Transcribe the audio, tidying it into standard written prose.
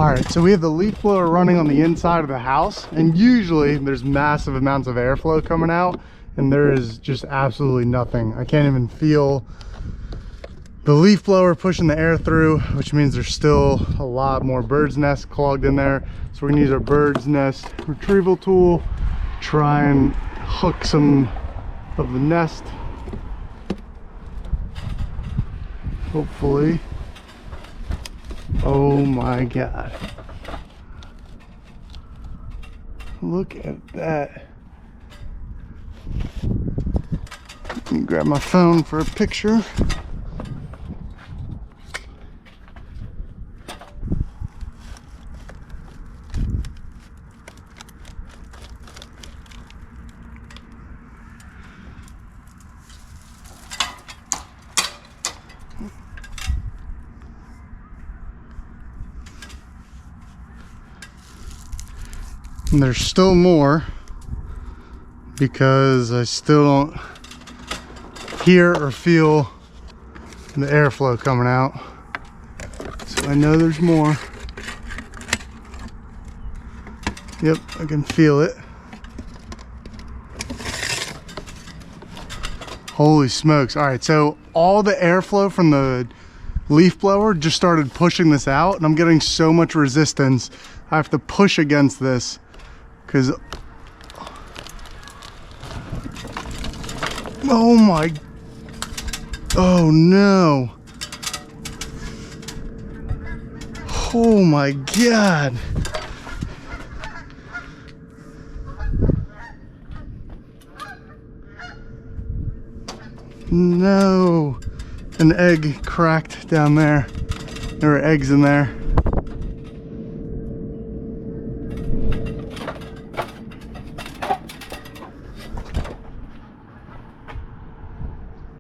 All right, so we have the leaf blower running on the inside of the house, and usually there's massive amounts of airflow coming out, and there is just absolutely nothing. I can't even feel the leaf blower pushing the air through, which means there's still a lot more bird's nest clogged in there. So we're gonna use our bird's nest retrieval tool, try and hook some of the nest. Hopefully. Oh my God. Look at that. Let me grab my phone for a picture. And there's still more because I still don't hear or feel the airflow coming out. So I know there's more. Yep, I can feel it. Holy smokes. All right, so all the airflow from the leaf blower just started pushing this out, and I'm getting so much resistance. I have to push against this. Because, oh my, oh no. Oh my God. No, an egg cracked down there. There were eggs in there.